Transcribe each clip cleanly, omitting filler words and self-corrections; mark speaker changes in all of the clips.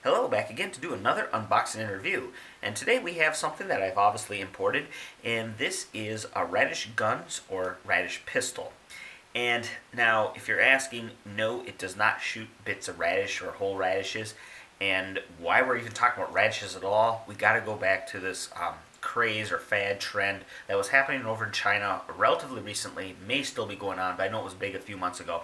Speaker 1: Hello, back again to do another unboxing and review. And today we have something that I've obviously imported, and this is a Radish Guns or Radish Pistol. And now, if you're asking, no, it does not shoot bits of radish or whole radishes. And why we're even talking about radishes at all, we got to go back to this craze or fad trend that was happening over in China relatively recently, may still be going on, but I know it was big a few months ago.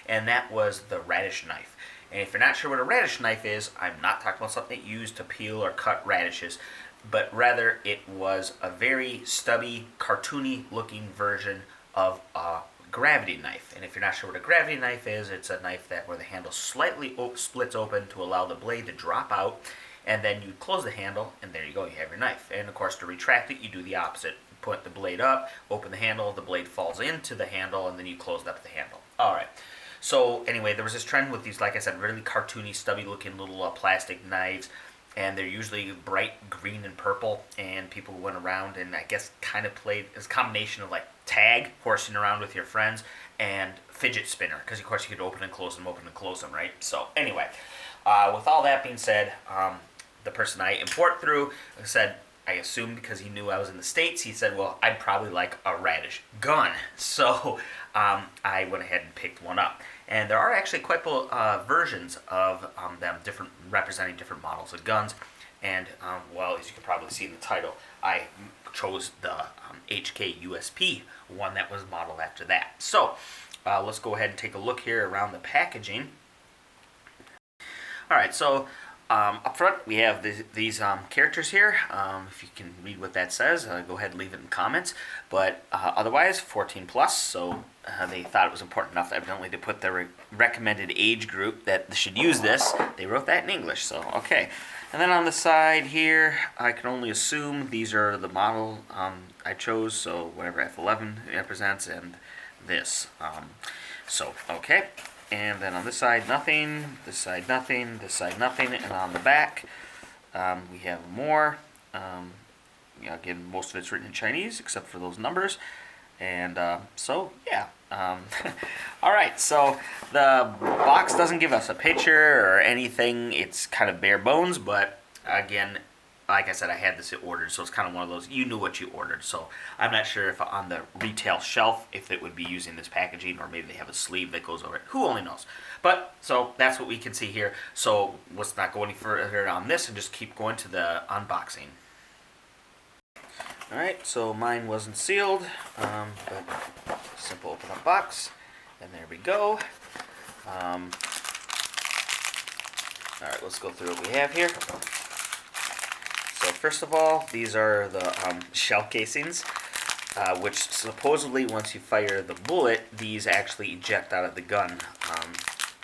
Speaker 1: And that was the radish knife. And if you're not sure what a radish knife is, I'm not talking about something used to peel or cut radishes, but rather it was a very stubby, cartoony looking version of a gravity knife. And if you're not sure what a gravity knife is, it's a knife that where the handle slightly splits open to allow the blade to drop out, and then you close the handle, and there you go, you have your knife. And of course, to retract it, you do the opposite. You put the blade up, open the handle, the blade falls into the handle, and then you close up the handle. All right. So anyway, there was this trend with these, like I said, really cartoony, stubby-looking little plastic knives, and they're usually bright green and purple, and people went around and I guess kind of played this combination of like tag, horsing around with your friends, and fidget spinner, because of course you could open and close them, right? So anyway, with all that being said, the person I import through said, I assumed because he knew I was in the States, he said, well, I'd probably like a radish gun. So I went ahead and picked one up. And there are actually quite versions of them, different representing different models of guns. And, well, as you can probably see in the title, I chose the HK USP, one that was modeled after that. So let's go ahead and take a look here around the packaging. All right, so up front, we have these characters here. If you can read what that says, go ahead and leave it in the comments. But otherwise, 14 plus, so they thought it was important enough, evidently, to put the recommended age group that should use this. They wrote that in English, so okay. And then on the side here, I can only assume these are the model I chose, so whatever F11 represents, and this. So, okay. And then on this side, nothing, this side, nothing, this side, nothing, and on the back, we have more. Again, most of it's written in Chinese, except for those numbers. And so, yeah. All right, so the box doesn't give us a picture or anything. It's kind of bare bones, but again, like I said, I had this ordered, so it's kind of one of those, you knew what you ordered. So I'm not sure if on the retail shelf, if it would be using this packaging, or maybe they have a sleeve that goes over it. Who only knows? But, so that's what we can see here. So let's not go any further on this and just keep going to the unboxing. Alright, so mine wasn't sealed, but simple open up box, and there we go. Alright, let's go through what we have here. So first of all, these are the shell casings, which supposedly once you fire the bullet, these actually eject out of the gun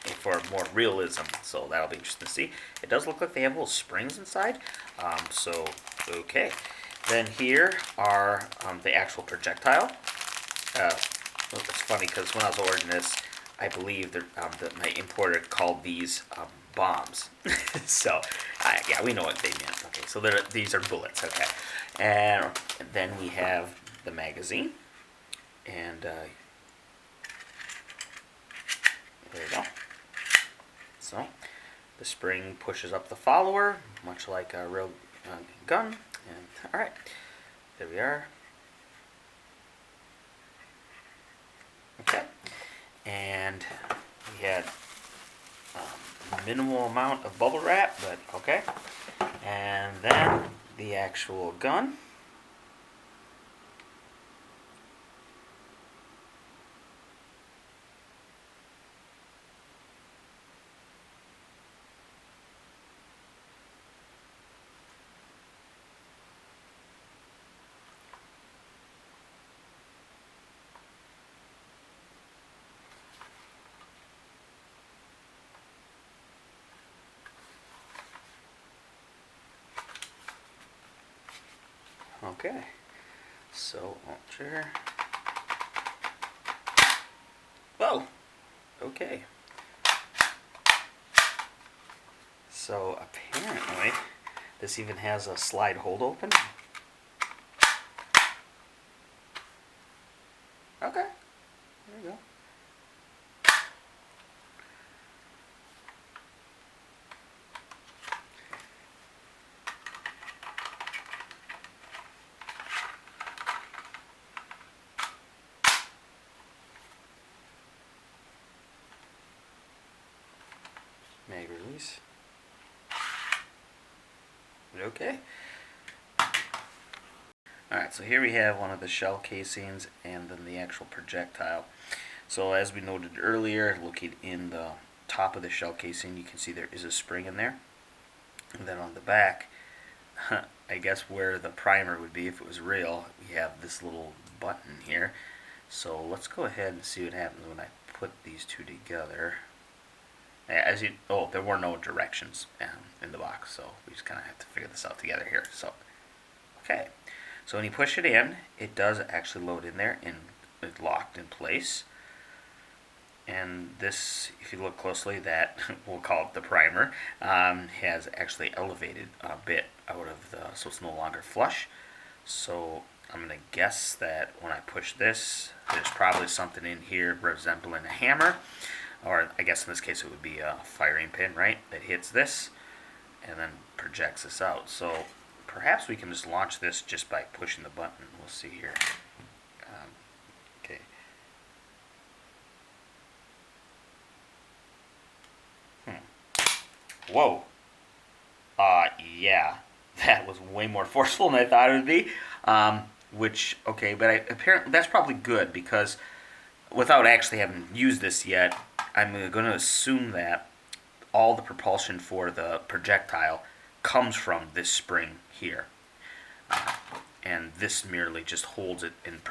Speaker 1: for more realism. So that'll be interesting to see. It does look like they have little springs inside. So, okay. Then here are the actual projectile. It's funny because when I was ordering this, I believe that my importer called these bombs. So, yeah, we know what they meant. Okay, so these are bullets, okay. And then we have the magazine. And there you go. So, the spring pushes up the follower, much like a real gun. And, all right, there we are. Okay, and we had minimal amount of bubble wrap, but okay. And then the actual gun. Okay, so launcher. Whoa, okay. So apparently, this even has a slide hold open. Okay, there you go. Okay. Alright, so here we have one of the shell casings and then the actual projectile. So as we noted earlier, looking in the top of the shell casing, you can see there is a spring in there. And then on the back, I guess where the primer would be if it was real, we have this little button here. So let's go ahead and see what happens when I put these two together. There were no directions in the box, so we just kind of have to figure this out together here. So, okay. So when you push it in, it does actually load in there and it's locked in place. And this, if you look closely, that we'll call it the primer, has actually elevated a bit out of so it's no longer flush. So I'm going to guess that when I push this, there's probably something in here resembling a hammer, or I guess in this case it would be a firing pin, right, that hits this and then projects this out. So perhaps we can just launch this just by pushing the button. We'll see here. Okay. Whoa. Yeah, that was way more forceful than I thought it would be. But apparently that's probably good because without actually having used this yet, I'm going to assume that all the propulsion for the projectile comes from this spring here. And this merely just holds it in,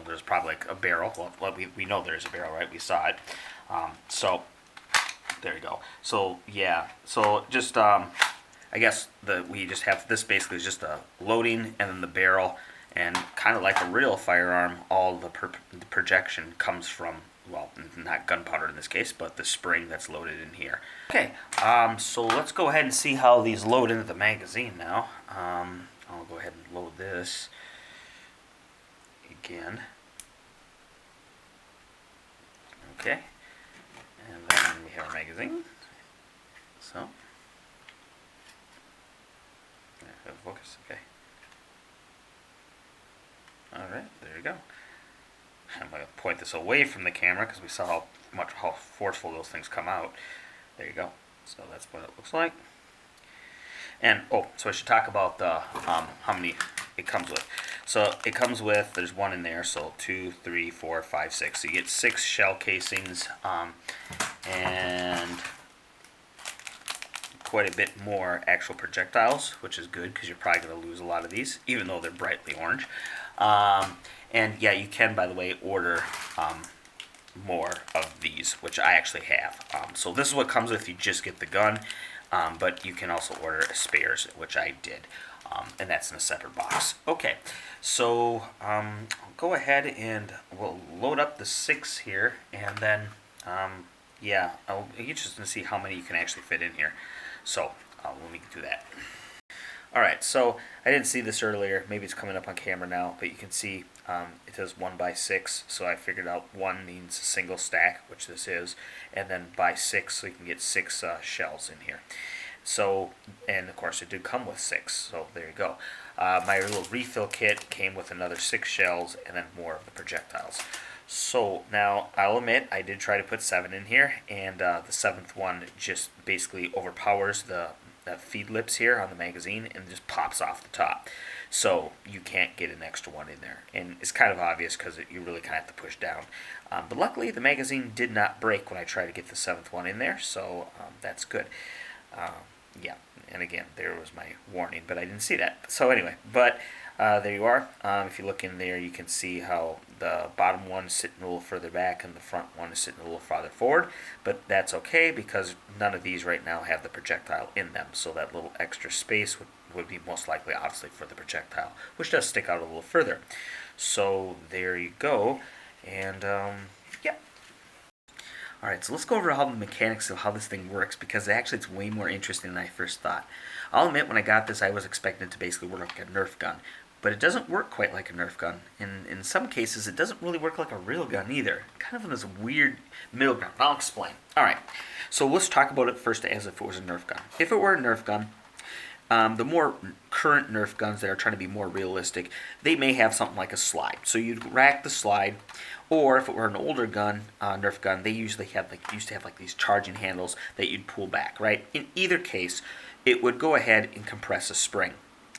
Speaker 1: there's probably like a barrel. Well, we know there's a barrel, right? We saw it. So there you go. So yeah, so just I guess we just have this basically is just a loading and then the barrel, and kind of like a real firearm, all the projection comes from, well, not gunpowder in this case, but the spring that's loaded in here. Okay, so let's go ahead and see how these load into the magazine now. I'll go ahead and load this again. Okay. And then we have our magazine. So, focus, okay. Alright, there you go. I'm going to point this away from the camera because we saw how forceful those things come out. There you go. So that's what it looks like. And, so I should talk about how many it comes with. So it comes with, there's one in there, so 2, 3, 4, 5, 6. So you get 6 shell casings, and quite a bit more actual projectiles, which is good because you're probably going to lose a lot of these, even though they're brightly orange. And yeah, you can, by the way, order more of these, which I actually have. So this is what comes with. You just get the gun, but you can also order spares, which I did. And that's in a separate box. Okay, so I'll go ahead and we'll load up the 6 here, and then yeah, I'll just to see how many you can actually fit in here. So let me do that. All right, so I didn't see this earlier. Maybe it's coming up on camera now, but you can see it says 1 by 6. So I figured out 1 means a single stack, which this is, and then by 6, so you can get 6 shells in here. So, and of course it did come with 6, so there you go. My little refill kit came with another 6 shells and then more of the projectiles. So now I'll admit I did try to put 7 in here, and the 7th one just basically overpowers the feed lips here on the magazine and just pops off the top. So you can't get an extra one in there, and it's kind of obvious because you really kind of have to push down. But luckily the magazine did not break when I tried to get the 7th one in there, so that's good. Yeah, and again, there was my warning, but I didn't see that. So anyway, but there you are. If you look in there, you can see how the bottom one is sitting a little further back and the front one is sitting a little farther forward, but that's okay because none of these right now have the projectile in them, so that little extra space would be most likely, obviously, for the projectile, which does stick out a little further. So there you go, and yeah. Alright, so let's go over how the mechanics of how this thing works, because actually it's way more interesting than I first thought. I'll admit, when I got this, I was expecting it to basically work like a Nerf gun, but it doesn't work quite like a Nerf gun. In some cases, it doesn't really work like a real gun either. Kind of in this weird middle ground. I'll explain. Alright, so let's talk about it first as if it was a Nerf gun. If it were a Nerf gun, the more current Nerf guns that are trying to be more realistic, they may have something like a slide. So you'd rack the slide, or if it were an older gun, Nerf gun, they usually have used to have these charging handles that you'd pull back, right? In either case, it would go ahead and compress a spring.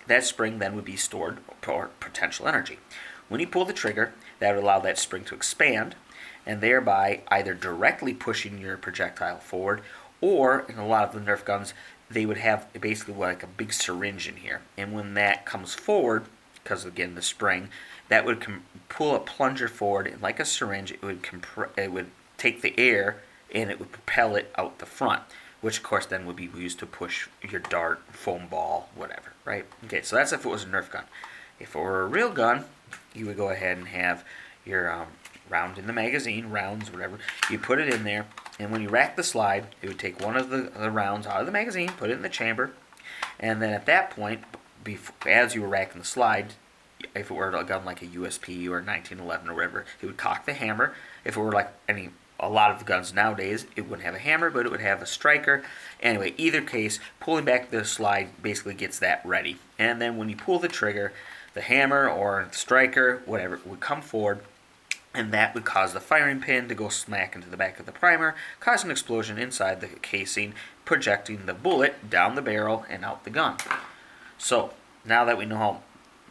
Speaker 1: That spring then would be stored for potential energy. When you pull the trigger, that would allow that spring to expand, and thereby either directly pushing your projectile forward, or in a lot of the Nerf guns, they would have basically like a big syringe in here. And when that comes forward, because again the spring, that would pull a plunger forward, and like a syringe, it would take the air and it would propel it out the front, which of course then would be used to push your dart, foam ball, whatever, right? Okay, so that's if it was a Nerf gun. If it were a real gun, you would go ahead and have your round in the magazine, rounds, whatever. You put it in there, and when you rack the slide, it would take one of the rounds out of the magazine, put it in the chamber, and then at that point, as you were racking the slide, if it were a gun like a USP or 1911 or whatever, it would cock the hammer. If it were like a lot of the guns nowadays, it wouldn't have a hammer, but it would have a striker. Anyway, either case, pulling back the slide basically gets that ready. And then when you pull the trigger, the hammer or the striker, whatever, would come forward, and that would cause the firing pin to go smack into the back of the primer, cause an explosion inside the casing, projecting the bullet down the barrel and out the gun. So, now that we know how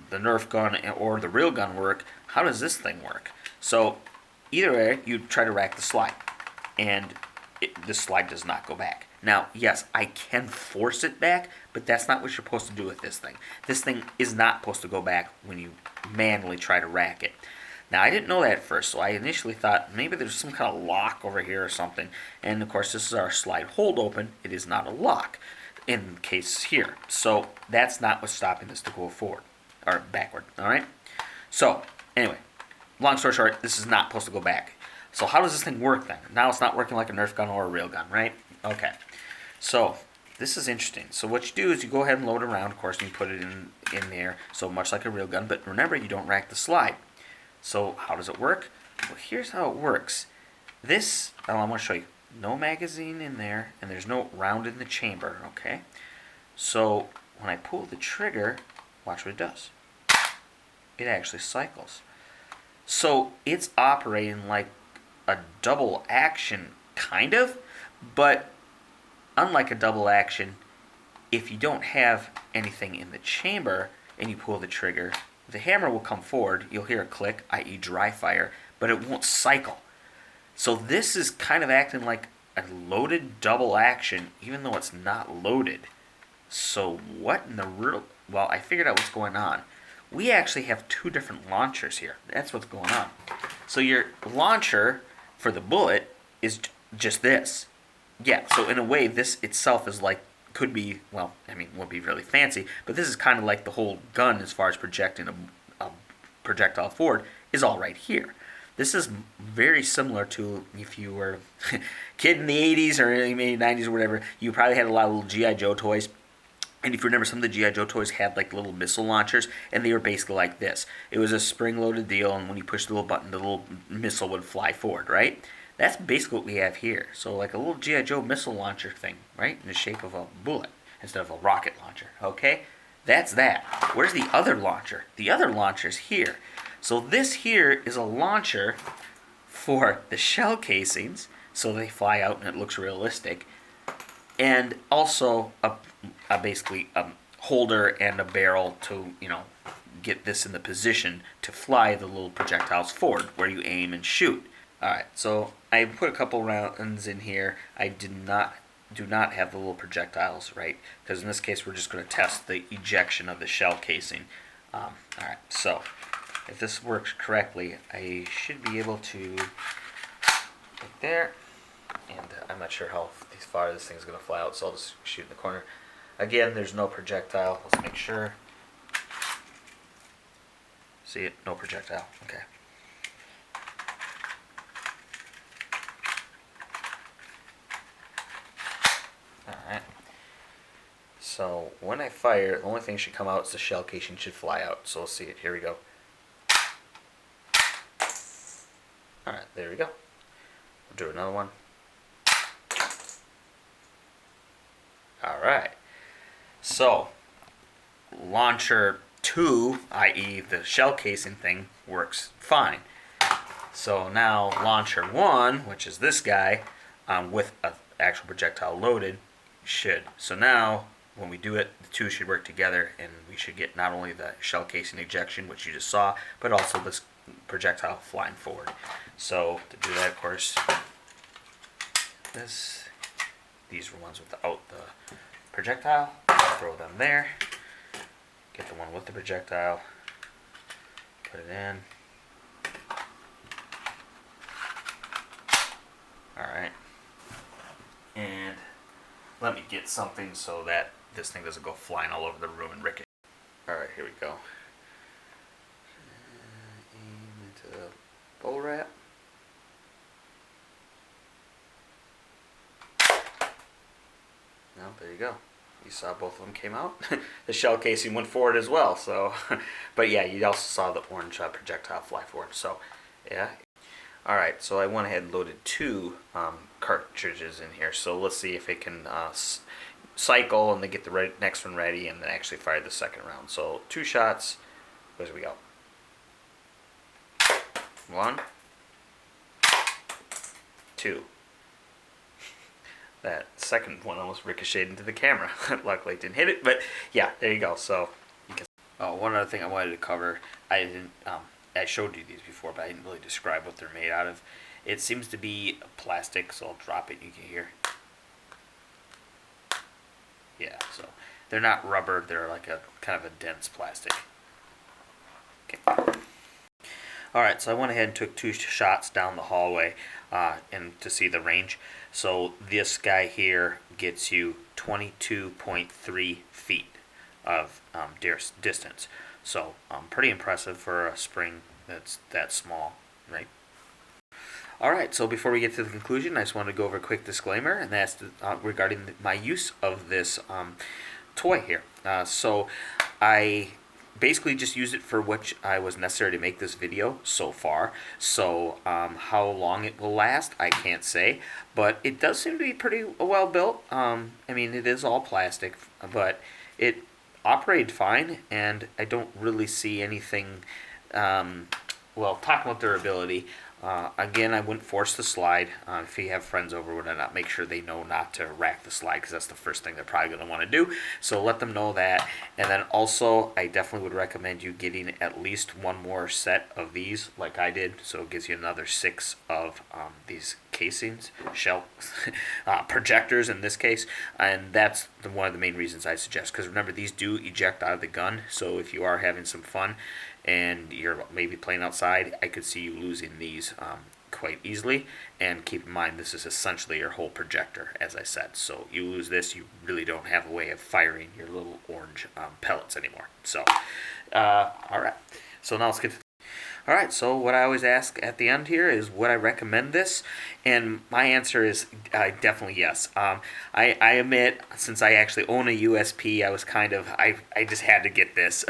Speaker 1: the Nerf gun or the real gun work, how does this thing work? So, either way, you try to rack the slide, and the slide does not go back. Now, yes, I can force it back, but that's not what you're supposed to do with this thing. This thing is not supposed to go back when you manually try to rack it. Now, I didn't know that at first, so I initially thought maybe there's some kind of lock over here or something. And, of course, this is our slide hold open. It is not a lock in the case here. So that's not what's stopping this to go forward or backward, all right? So, anyway, long story short, this is not supposed to go back. So how does this thing work then? Now it's not working like a Nerf gun or a real gun, right? Okay. So this is interesting. So what you do is you go ahead and load it around, of course, and you put it in there, so much like a real gun. But remember, you don't rack the slide. So how does it work? Well, here's how it works. I want to show you. No magazine in there, and there's no round in the chamber, okay? So when I pull the trigger, watch what it does. It actually cycles. So it's operating like a double action, kind of, but unlike a double action, if you don't have anything in the chamber and you pull the trigger, the hammer will come forward, you'll hear a click, i.e. dry fire, but it won't cycle. So this is kind of acting like a loaded double action, even though it's not loaded. So what in the real... Well, I figured out what's going on. We actually have two different launchers here. That's what's going on. So your launcher for the bullet is just this. Yeah, so in a way, this itself is like, could be, well, I mean, won't be really fancy, but this is kind of like the whole gun as far as projecting a projectile forward is all right here. This is very similar to if you were a kid in the 80s or maybe 90s or whatever, you probably had a lot of little G.I. Joe toys. And if you remember, some of the G.I. Joe toys had like little missile launchers, and they were basically like this. It was a spring-loaded deal, and when you push the little button, the little missile would fly forward, right? That's basically what we have here. So like a little G.I. Joe missile launcher thing, right? In the shape of a bullet instead of a rocket launcher, okay? That's that. Where's the other launcher? The other launcher is here. So this here is a launcher for the shell casings, so they fly out and it looks realistic. And also basically a holder and a barrel to, get this in the position to fly the little projectiles forward where you aim and shoot. Alright, so I put a couple rounds in here. I do not have the little projectiles, right? Because in this case we're just going to test the ejection of the shell casing. Alright, so if this works correctly, I should be able to like there. And I'm not sure how far this thing's going to fly out, so I'll just shoot in the corner. Again, there's no projectile. Let's make sure. See it? No projectile. Okay. Alright. So when I fire, the only thing that should come out is the shell casing should fly out. So we'll see it. Here we go. Alright, there we go. We'll do another one. Alright. So, launcher 2, i.e. the shell casing thing, works fine. So now launcher 1, which is this guy, with an actual projectile loaded, should. So now when we do it, the two should work together, and we should get not only the shell casing ejection, which you just saw, but also this projectile flying forward. So to do that, of course, these are ones without the projectile. Throw them there. Get the one with the projectile. Put it in. Alright. And let me get something so that this thing doesn't go flying all over the room and ricochet. Alright, here we go. Aim into the bubble wrap. Well, there you go. You saw both of them came out. The shell casing went forward as well. So, but yeah, you also saw the orange projectile fly forward. So, yeah. All right. So I went ahead and loaded two cartridges in here. So let's see if it can cycle and then get the next one ready and then actually fire the second round. So 2 shots. As we go. 1, 2. That second one almost ricocheted into the camera. Luckily it didn't hit it, but yeah, there you go. So you can. Oh, one other thing I wanted to cover. I didn't. I showed you these before, but I didn't really describe what they're made out of. It seems to be plastic, so I'll drop it. You can hear. Yeah, so they're not rubber. They're like a kind of a dense plastic. Okay. All right, so I went ahead and took 2 shots down the hallway and to see the range. So this guy here gets you 22.3 feet of distance. So pretty impressive for a spring that's that small, right? All right, so before we get to the conclusion, I just want to go over a quick disclaimer, and that's regarding my use of this toy here. So I basically just used it for what I was necessary to make this video so far. So how long it will last, I can't say, but it does seem to be pretty well built. I mean, it is all plastic, but it operated fine, and I don't really see anything. Well, talking about durability, again, I wouldn't force the slide. If you have friends over, would I not make sure they know not to rack the slide, because that's the first thing they're probably going to want to do. So let them know that. And then also, I definitely would recommend you getting at least one more set of these, like I did. So it gives you another 6 of these casings, shell projectors in this case. And that's one of the main reasons I suggest, because remember, these do eject out of the gun. So if you are having some fun and you're maybe playing outside, I could see you losing these quite easily. And keep in mind, this is essentially your whole projector, as I said. So you lose this, you really don't have a way of firing your little orange pellets anymore. So, all right. So now let's get to. All right, so what I always ask at the end here is, would I recommend this? And my answer is definitely yes. I admit, since I actually own a USP, I was kind of, I just had to get this.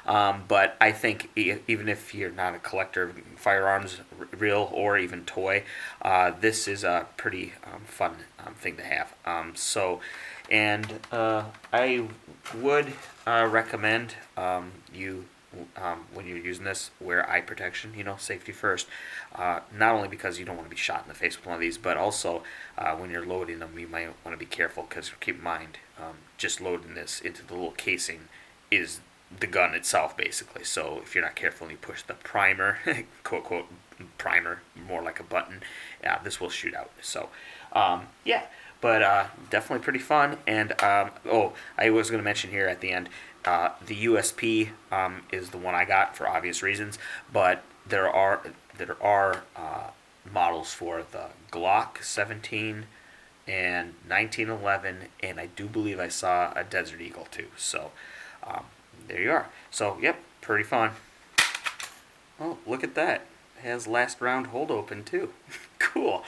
Speaker 1: But I think even if you're not a collector of firearms, real or even toy, this is a pretty fun thing to have. And I would recommend you, when you're using this, wear eye protection, safety first. Not only because you don't want to be shot in the face with one of these, but also when you're loading them, you might want to be careful, because keep in mind, just loading this into the little casing is the gun itself, basically. So if you're not careful and you push the primer, quote, quote, primer, more like a button, this will shoot out. So, yeah. But definitely pretty fun. And, I was going to mention here at the end, the USP is the one I got for obvious reasons, but there are models for the Glock 17 and 1911, and I do believe I saw a Desert Eagle too. So there you are. So yep, pretty fun. Oh, look at that. It has last round hold open too. Cool.